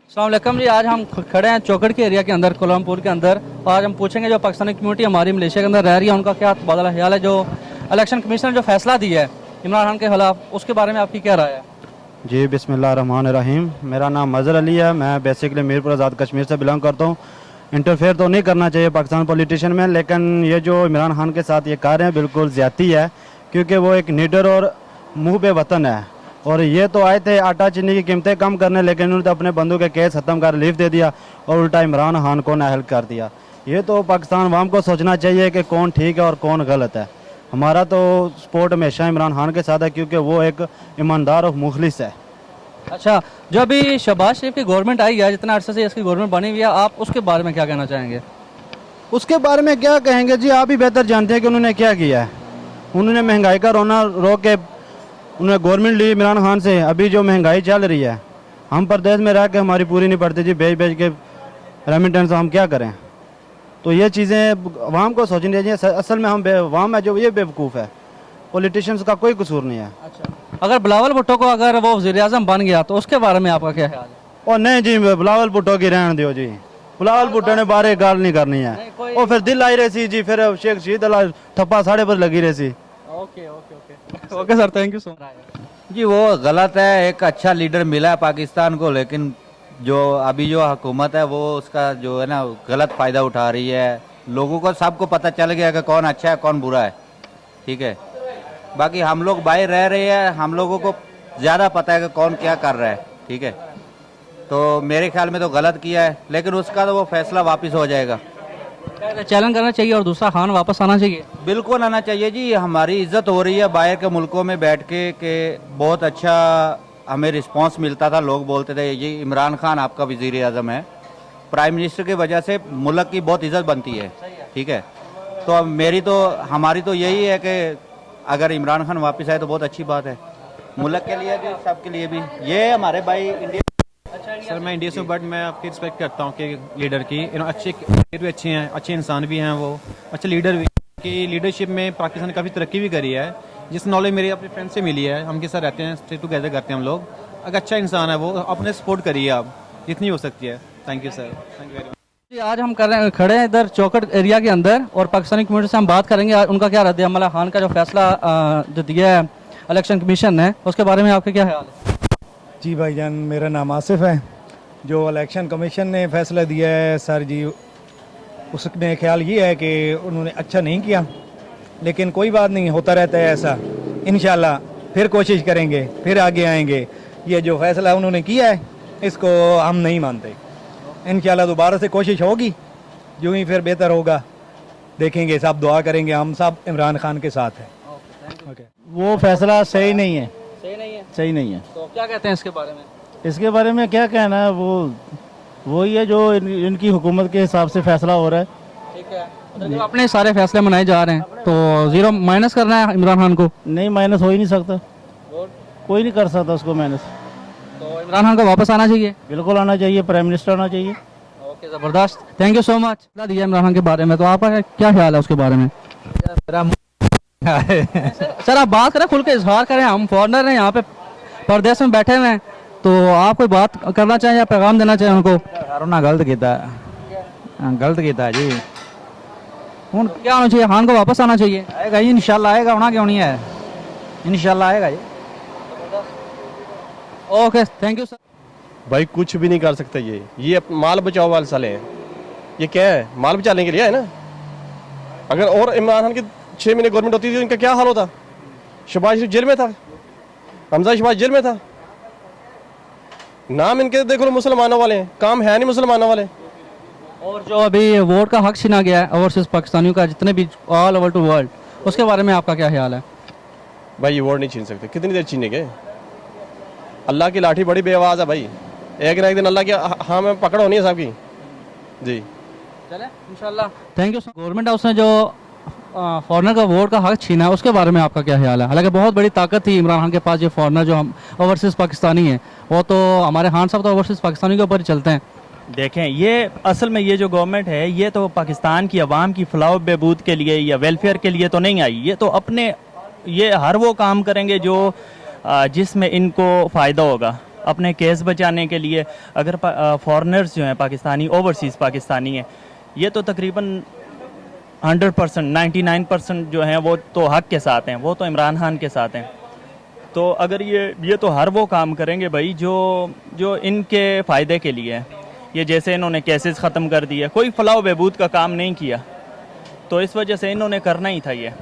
अस्सलाम वालेकुम जी। आज हम खड़े हैं चौकड़ के एरिया के अंदर, कोलमपुर के अंदर। आज हम पूछेंगे जो पाकिस्तानी कम्युनिटी हमारी मलेशिया के अंदर रह रही है उनका क्या तबादला ख्याल है। जो इलेक्शन कमीशन ने जो फैसला दिया है इमरान खान के खिलाफ, उसके बारे में आपकी क्या राय है? जी बिस्मिल्लाहिर्रहमानिर्रहीम। मेरा नाम मज़हर अली है। मैं बेसिकली मीरपुर आज़ाद कश्मीर से बिलोंग करता हूँ। इंटरफेयर तो नहीं करना चाहिए पाकिस्तान पॉलिटिशियन में, लेकिन ये जो इमरान खान के साथ ये कर रहे हैं बिल्कुल ज़्यादती है, क्योंकि वो एक नीडर और मुँह पे वतन है। और ये तो आए थे आटा चीनी की कीमतें कम करने, लेकिन उन्होंने तो अपने बंदों के केस ख़त्म कर रिलीफ दे दिया और उल्टा इमरान खान को नाअहल कर दिया। ये तो पाकिस्तान अवाम को सोचना चाहिए कि कौन ठीक है और कौन गलत है। हमारा तो सपोर्ट हमेशा इमरान खान के साथ है, क्योंकि वो एक ईमानदार और मुखलिस है। अच्छा, जो अभी शहबाज शरीफ की गवर्नमेंट आई है, जितना अरसे से इसकी गवर्नमेंट बनी हुई है, आप उसके बारे में क्या कहना चाहेंगे? उसके बारे में क्या कहेंगे जी, आप ही बेहतर जानते हैं कि उन्होंने क्या किया है। उन्होंने महंगाई का रोना रोक के उन्होंने गवर्नमेंट ली इमरान खान से। अभी जो महंगाई चल रही है, हम प्रदेश में रह के हमारी पूरी नहीं पड़ती जी, बेच बेच के रेमिटेंस हम क्या करें। तो ये चीज़ें अवाम को सोचनी चाहिए। असल में हम अवाम है जो ये बेवकूफ़ है, पॉलिटिशियंस का कोई कसूर नहीं है। अच्छा, अगर बिलावल भुट्टो को अगर वो वज़ीर-ए-आज़म बन गया तो उसके बारे में आपका क्या ख्याल है? और नहीं जी, बिलावल भुट्टो की रहने दियो जी। बिलावल भुट्टो ने बारे गाल नहीं करनी है। और फिर दिल आई रही सी जी, फिर शेख शहीद अला ठप्पा साढ़े पर लगी रही सी। Okay okay okay okay sir, thank you so much. जी वो गलत है। एक अच्छा लीडर मिला है पाकिस्तान को, लेकिन जो अभी जो हुकूमत है वो उसका जो है ना गलत फ़ायदा उठा रही है। लोगों को सबको पता चल गया कि कौन अच्छा है कौन बुरा है, ठीक है। बाकी हम लोग बाहर रह रहे हैं, हम लोगों को ज़्यादा पता है कि कौन क्या कर रहा है, ठीक है। तो मेरे ख्याल में तो गलत किया है, लेकिन उसका तो वो फैसला वापस हो जाएगा। चैलेंज करना चाहिए और दूसरा खान वापस आना चाहिए। बिल्कुल आना चाहिए जी। हमारी इज्जत हो रही है बाहर के मुल्कों में बैठ के कि बहुत अच्छा हमें रिस्पांस मिलता था। लोग बोलते थे ये इमरान खान आपका वज़ीर आज़म है, प्राइम मिनिस्टर की वजह से मुल्क की बहुत इज्जत बनती है, ठीक है। तो अब हमारी तो यही है कि अगर इमरान खान वापस आए तो बहुत अच्छी बात है, मुल्क के लिए भी सबके लिए भी। ये हमारे भाई इंडिया। सर मैं इंडिया से, बट मैं आपकी रिस्पेक्ट करता हूँ कि लीडर की अच्छे लीडर भी अच्छे हैं, अच्छे इंसान भी हैं, वो अच्छे लीडर भी कि लीडरशिप में पाकिस्तान ने काफ़ी तरक्की भी करी है। जिस नॉलेज मेरी अपने फ्रेंड से मिली है, हम के साथ रहते हैं, स्टे टुगेदर करते हैं हम लोग। अगर अच्छा इंसान है वो, अपने सपोर्ट करिए आप जितनी हो सकती है। Thank you sir, thank you very much. जी, आज हम खड़े हैं इधर चौकड़ एरिया के अंदर और पाकिस्तानी कम्युनिटी से हम बात करेंगे आज उनका क्या रद्द अमल है खान का जो फैसला जो दिया है इलेक्शन कमीशन ने, उसके बारे में आपके क्या ख्याल है? जी भाईजान, मेरा नाम आसिफ है। जो इलेक्शन कमीशन ने फैसला दिया है सर जी, उसमें ख्याल ये है कि उन्होंने अच्छा नहीं किया, लेकिन कोई बात नहीं, होता रहता है ऐसा। इंशाल्लाह फिर कोशिश करेंगे, फिर आगे आएंगे। ये जो फैसला उन्होंने किया है इसको हम नहीं मानते। इंशाल्लाह दोबारा से कोशिश होगी, जो ही फिर बेहतर होगा देखेंगे। सब दुआ करेंगे, हम सब इमरान खान के साथ हैं। ओके। वो फैसला सही नहीं है, सही नहीं है सही नहीं है। तो क्या कहते हैं इसके बारे में? इसके बारे में क्या कहना है, वही है जो इनकी हुकूमत के हिसाब से फैसला हो रहा है। ठीक है, मतलब जो अपने सारे फैसले मनाए जा रहे हैं तो जीरो माइनस करना है इमरान खान को? नहीं, माइनस हो ही नहीं सकता, कोई नहीं कर सकता उसको माइनस। तो इमरान खान को वापस आना चाहिए। बिल्कुल आना चाहिए, प्राइम मिनिस्टर आना चाहिए। ओके, ज़बरदस्त, थैंक यू सो मच। दिया इमरान खान के बारे में, तो आपका क्या ख्याल है उसके बारे में? सर आप बात करें, खुल के इजहार करें। हम फॉरनर हैं, यहाँ पे परदेश में बैठे हुए हैं, तो आप कोई बात करना चाहें या पैगाम देना चाहें उनको? उन्हें गलत किया जी। हूँ क्या होना चाहिए? खान को वापस आना चाहिए। आएगा जी, इंशाल्लाह आएगा, होना क्यों नहीं है, इंशाल्लाह आएगा जी। Okay, thank you sir. भाई कुछ भी नहीं कर सकते ये माल बचाओ वाले साले हैं। ये क्या है, माल बचाने के लिए है ना। अगर और इमरान खान की 6 महीने गवर्नमेंट होती थी, इनका क्या हाल होता। शहबाज शरीफ जेल में था, हमजा शहबाज जेल में था। नाम इनके देख लो मुसलमानों वाले हैं, काम है नहीं मुसलमानों वाले। और जो अभी वोट का हक छीना गया है ओवरसीज पाकिस्तानियों का, जितने भी ऑल ओवर टू वर्ल्ड, उसके बारे में आपका क्या ख्याल है? भाई ये वोट नहीं छीन सकते, कितनी देर छीनेंगे। अल्लाह की लाठी बड़ी बेआवाज है भाई, एक ना एक दिन अल्लाह की हाँ में पकड़ होनी है साहब की जी। चले इंशाल्लाह, थैंक यू। गवर्नमेंट हाउस ने जो फॉरनर का वोट का हक छीना है, उसके बारे में आपका क्या ख्याल है? हालांकि बहुत बड़ी ताकत थी इमरान खान के पास, जो फॉरनर जो हम ओवरसीज पाकिस्तानी हैं, वो तो हमारे खान साहब तो ओवरसीज पाकिस्तानी के ऊपर ही चलते हैं। देखें, ये असल में ये जो गवर्नमेंट है, ये तो पाकिस्तान की आवाम की फलाह बहबूद के लिए या वेलफेयर के लिए तो नहीं आई। ये तो अपने, ये हर वो काम करेंगे जो जिसमें इनको फ़ायदा होगा। अपने केस बचाने के लिए। अगर फॉरेनर्स जो हैं पाकिस्तानी, ओवरसीज़ पाकिस्तानी हैं, ये तो तकरीबन 100%, 99% जो हैं वो तो हक के साथ हैं, वो तो इमरान खान के साथ हैं। तो अगर ये तो हर वो काम करेंगे भाई जो इनके फ़ायदे के लिए है। ये जैसे इन्होंने केसेस ख़त्म कर दिए, कोई फलाह बहबूद का काम नहीं किया, तो इस वजह से इन्होंने करना ही था ये।